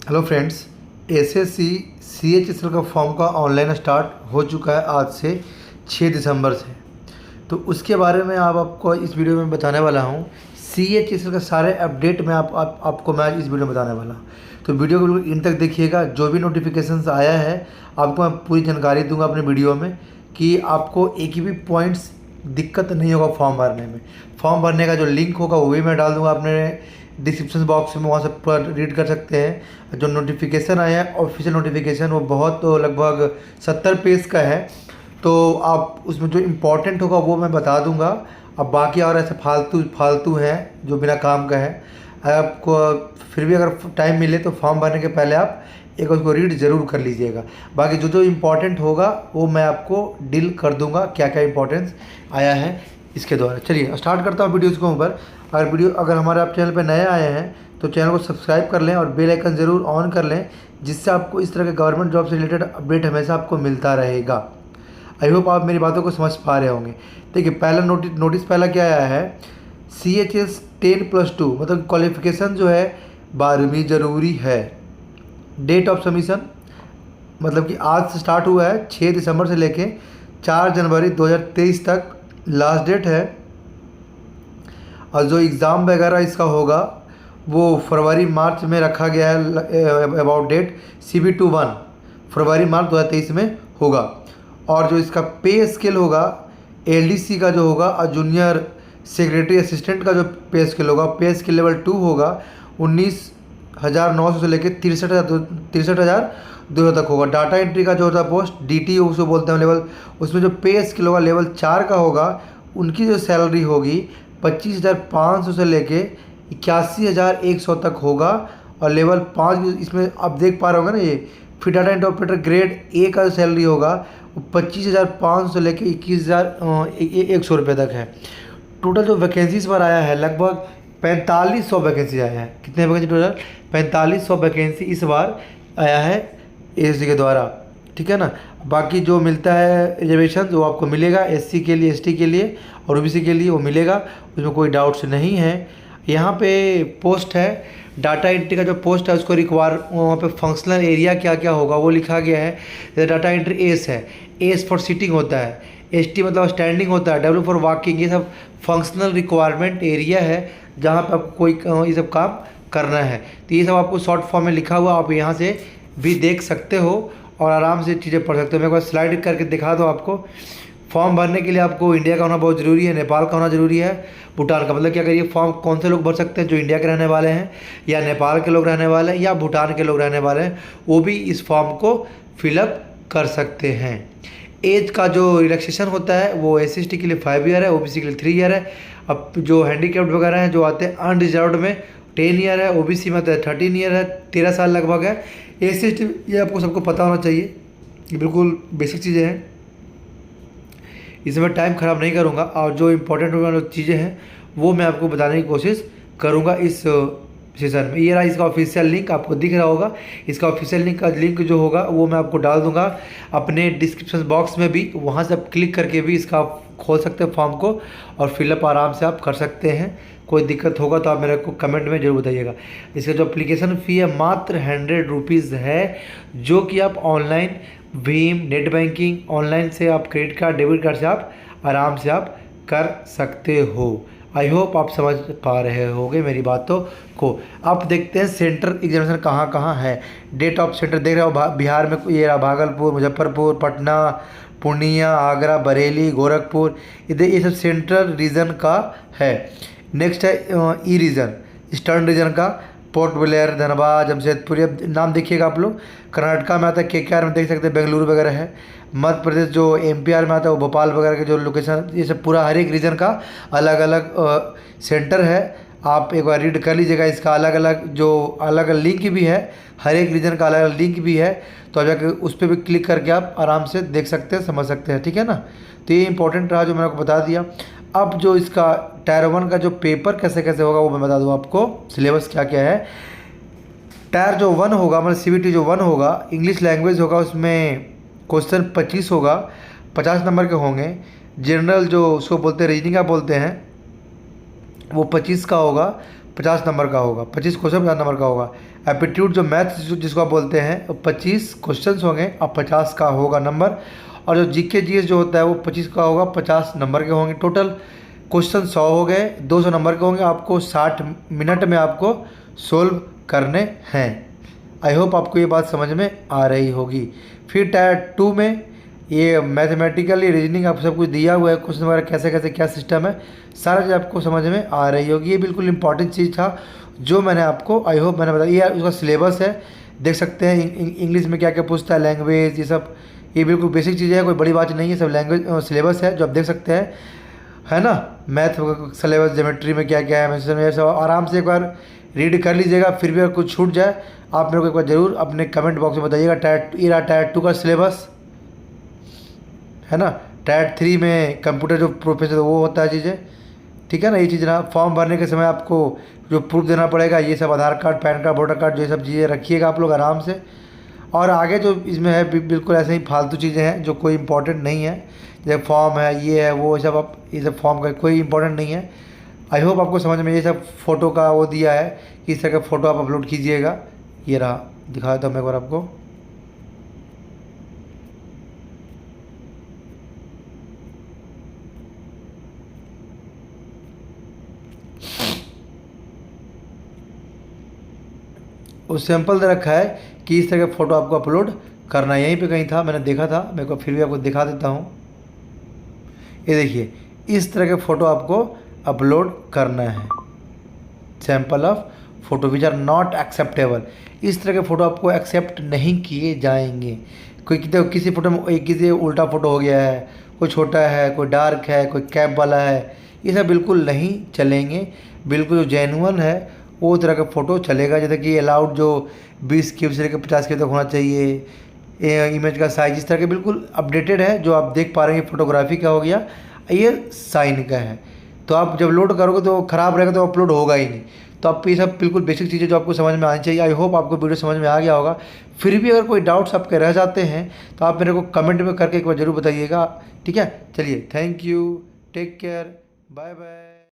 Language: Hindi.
हेलो फ्रेंड्स, एसएससी सीएचएसएल का फॉर्म का ऑनलाइन स्टार्ट हो चुका है आज से 6 दिसंबर से। तो उसके बारे में आपको इस वीडियो में बताने वाला हूँ। सीएचएसएल का सारे अपडेट मैं आपको मैं इस वीडियो में बताने वाला हूँ। तो वीडियो को बिल्कुल इन तक देखिएगा। जो भी नोटिफिकेशंस आया है आपको मैं पूरी जानकारी दूंगा अपने वीडियो में, कि आपको एक भी पॉइंट्स दिक्कत नहीं होगा फॉर्म भरने में। फॉर्म भरने का जो लिंक होगा वो भी मैं डाल दूंगा अपने डिस्क्रिप्शन बॉक्स में, वहाँ से पूरा रीड कर सकते हैं। जो नोटिफिकेशन आया है ऑफिशियल नोटिफिकेशन, वो बहुत लगभग 70 पेज का है। तो आप उसमें जो इम्पोर्टेंट होगा वो मैं बता दूंगा। अब बाकी और ऐसे फालतू है जो बिना काम का है। आपको फिर भी अगर टाइम मिले तो फॉर्म भरने के पहले आप एक उसको रीड ज़रूर कर लीजिएगा। बाकी जो जो इम्पोर्टेंट होगा वो मैं आपको डील कर दूंगा, क्या क्या इम्पोर्टेंस आया है इसके द्वारा। चलिए स्टार्ट करता हूँ वीडियोज़ को ऊपर। अगर हमारे आप चैनल पर नए आए हैं तो चैनल को सब्सक्राइब कर लें और बेल आइकन ज़रूर ऑन कर लें, जिससे आपको इस तरह के गवर्नमेंट जॉब से रिलेटेड अपडेट हमेशा आपको मिलता रहेगा। आई होप आप मेरी बातों को समझ पा रहे होंगे। देखिए, पहला नोटिस पहला क्या आया है, CHS 10+2 मतलब क्वालिफिकेशन जो है 12वीं ज़रूरी है। डेट ऑफ सबमिशन मतलब कि आज से स्टार्ट हुआ है, 6 दिसंबर से लेके 4 जनवरी 2023 तक लास्ट डेट है। और जो एग्ज़ाम वगैरह इसका होगा वो फरवरी मार्च में रखा गया है। अबाउट डेट CB21 फरवरी मार्च 2023 में होगा। और जो इसका पे स्केल होगा LDC का जो होगा और जूनियर सेक्रेटरी असिस्टेंट का जो पे स्केल होगा, पे स्केल लेवल 2 होगा 19,900 से लेकर 63,200 तक होगा। डाटा एंट्री का जो होता है पोस्ट DT उसको बोलते हैं लेवल, उसमें जो पे स्केल होगा लेवल 4 का होगा, उनकी जो सैलरी होगी 25,500 से लेके 81,100 तक होगा। और लेवल 5 इसमें आप देख पा रहे होंगे ना, ये फिर data entry operator grade A का सैलरी होगा वो 25,500 से लेके 21,100 रुपये तक है। टोटल जो वैकेंसीज पर आया है लगभग 4500 वैकेंसी आया है। कितने वैकेंसी टोटल? 4500 वैकेंसी इस बार आया है एसएससी के द्वारा, ठीक है ना। बाकी जो मिलता है रिजर्वेशन वो आपको मिलेगा, SC के लिए, ST के लिए और OBC के लिए वो मिलेगा, उसमें कोई डाउट्स नहीं है। यहाँ पे पोस्ट है डाटा एंट्री का जो पोस्ट है उसको वहाँ पे फंक्शनल एरिया क्या क्या होगा वो लिखा गया है। जैसे डाटा एंट्री एस है, एस फॉर सीटिंग होता है, ST मतलब स्टैंडिंग होता है, W फॉर वॉकिंग, ये सब फंक्शनल रिक्वायरमेंट एरिया है जहाँ पे आपको कोई ये सब काम करना है। तो ये सब आपको शॉर्ट फॉर्म में लिखा हुआ, आप यहाँ से भी देख सकते हो और आराम से चीज़ें पढ़ सकते हो। मैं एक बार स्लाइड करके दिखा दो आपको। फॉर्म भरने के लिए आपको इंडिया का होना बहुत ज़रूरी है, नेपाल का होना ज़रूरी है, भूटान का। मतलब कि अगर ये फॉर्म कौन से लोग भर सकते हैं, जो इंडिया के रहने वाले हैं या नेपाल के लोग रहने वाले हैं या भूटान के लोग रहने वाले हैं, वो भी इस फॉर्म को फिलअप कर सकते हैं। एज का जो रिलैक्सेशन होता है वो SC के लिए 5 ईयर है, OBC के लिए 3 ईयर है। अब जो हैंडीकैप्ड वगैरह हैं जो आते हैं अनरिजर्व्ड में 10 ईयर है, OBC में तो 13 ईयर है, 13 साल लगभग है। SC ये आपको सबको पता होना चाहिए, ये बिल्कुल बेसिक चीज़ें हैं, इसमें टाइम ख़राब नहीं करूँगा। और जो इम्पोर्टेंट जो चीज़ें हैं वो मैं आपको बताने की कोशिश करूँगा इस सेशन में। ये रहा इसका ऑफिशियल लिंक, आपको दिख रहा होगा। इसका ऑफिशियल लिंक जो होगा वो मैं आपको डाल दूंगा अपने डिस्क्रिप्शन बॉक्स में भी, वहाँ से आप क्लिक करके भी इसका आप खोल सकते हैं फॉर्म को और फिलअप आराम से आप कर सकते हैं। कोई दिक्कत होगा तो आप मेरे को कमेंट में जरूर बताइएगा। इसका जो एप्लीकेशन फ़ी है मात्र 100 रुपीज़ है, जो कि आप online Bhim net banking online से आप क्रेडिट कार्ड डेबिट कार्ड से आप आराम से आप कर सकते हो। आई होप आप समझ पा रहे होंगे मेरी बातों को। आप देखते हैं सेंटर एग्जामिनेशन कहाँ कहाँ है। डेट ऑफ सेंटर देख रहे हो, बिहार में ये रहा भागलपुर, मुजफ्फरपुर, पटना, पूर्णिया, आगरा, बरेली, गोरखपुर, इधर ये सब सेंट्रल रीजन का है। नेक्स्ट है ई रीजन, ईस्टर्न रीजन का पोर्ट ब्लेयर, धनबाद, जमशेदपुर, ये नाम देखिएगा आप लोग। कर्नाटका में आता है KKR में देख सकते हैं, बेंगलुरु वगैरह है। मध्य प्रदेश जो MPR में आता है वो भोपाल वगैरह के जो लोकेशन, ये सब पूरा हर एक रीजन का अलग अलग सेंटर है। आप एक बार रीड कर लीजिएगा। इसका अलग अलग लिंक भी है, हर एक रीजन का अलग अलग लिंक भी है, तो आप जाकर उस पर भी क्लिक करके आप आराम से देख सकते हैं, समझ सकते हैं, ठीक है ना। तो ये इंपॉर्टेंट रहा जो मैंने आपको बता दिया। अब जो इसका टायर 1 का जो पेपर कैसे कैसे होगा वो मैं बता दूँ आपको, सिलेबस क्या क्या है। टायर जो 1 होगा मतलब CBT जो 1 होगा, इंग्लिश लैंग्वेज होगा, उसमें क्वेश्चन 25 होगा, 50 नंबर के होंगे। जनरल जो उसको बोलते हैं रीजनिंग का बोलते हैं वो 25 का होगा, 50 नंबर का होगा, 25 क्वेश्चन 50 नंबर का होगा। एप्टीट्यूड जो मैथ्स जिसको आप बोलते हैं 25 क्वेश्चन होंगे और 50 का होगा नंबर। और जो जीके जीएस जो होता है वो 25 का होगा, 50 नंबर के होंगे। टोटल क्वेश्चन 100 हो गए, 200 नंबर के होंगे। आपको 60 मिनट में आपको सोल्व करने हैं। आई होप आपको ये बात समझ में आ रही होगी। फिर टायर 2 में ये मैथमेटिकली रीजनिंग आप सब कुछ दिया हुआ है, क्वेश्चन वगैरह कैसे कैसे क्या सिस्टम है, सारा चीज़ आपको समझ में आ रही होगी। ये बिल्कुल इंपॉर्टेंट चीज़ था जो मैंने आपको आई होप मैंने बताया। ये उसका सिलेबस है, देख सकते हैं इंग्लिश में क्या क्या पूछता है, लैंग्वेज, ये सब ये बिल्कुल बेसिक चीज़ें है, कोई बड़ी बात नहीं है। सब लैंग्वेज सिलेबस है जो आप देख सकते हैं, है ना। मैथ सिलेबस, ज्योमेट्री में क्या क्या है, मैथ्स में सब आराम से एक बार रीड कर लीजिएगा। फिर भी अगर कुछ छूट जाए आप मेरे को एक बार ज़रूर अपने कमेंट बॉक्स में बताइएगा। टायर 2 का सिलेबस है ना। टायर 3 में कंप्यूटर जो प्रोफेसर वो होता है चीज़ें, ठीक है ना। ये चीज़ ना, फॉर्म भरने के समय आपको जो प्रूफ देना पड़ेगा ये सब Aadhaar card, PAN card, voter card, जो ये सब चीज़ें रखिएगा आप लोग आराम से। और आगे जो इसमें है बिल्कुल ऐसे ही फालतू चीज़ें हैं जो कोई इंपॉर्टेंट नहीं है, जैसे फॉर्म है, ये है, वो सब आप ये सब फॉर्म का कोई इंपॉर्टेंट नहीं है। आई होप आपको समझ में, ये सब फ़ोटो का वो दिया है कि इस तरह का फ़ोटो आप अपलोड कीजिएगा। ये रहा, दिखा देता हूँ मैं एक बार आपको। उस सैंपल दे रखा है कि इस तरह का फ़ोटो आपको अपलोड करना है। यहीं पे कहीं था, मैंने देखा था, मेरे को फिर भी आपको दिखा देता हूँ। ये देखिए, इस तरह के फ़ोटो आपको अपलोड करना है। Sample of photo which are not acceptable, इस तरह के फ़ोटो आपको एक्सेप्ट नहीं किए जाएंगे। कोई किसी फ़ोटो में किसी उल्टा फ़ोटो हो गया है, कोई छोटा है, कोई डार्क है, कोई कैप वाला है, ये सब बिल्कुल नहीं चलेंगे। बिल्कुल जो जेन्युइन है वो तरह का फ़ोटो चलेगा। जैसे कि अलाउड जो 20 क्यूब से लेकर 50 क्यूब तक होना चाहिए। इमेज का साइज इस तरह के बिल्कुल अपडेटेड है। जो आप देख पा रहे हैं फोटोग्राफी का हो गया, ये साइन का है। तो आप जब लोड करोगे तो ख़राब रहेगा तो अपलोड होगा ही नहीं। तो आप ये सब बिल्कुल बेसिक चीज़ें जो आपको समझ में आनी चाहिए। आई होप आपको वीडियो समझ में आ गया होगा। फिर भी अगर कोई डाउट्स आपके रह जाते हैं तो आप मेरे को कमेंट में करके एक बार ज़रूर बताइएगा, ठीक है। चलिए, thank you, take care, bye bye.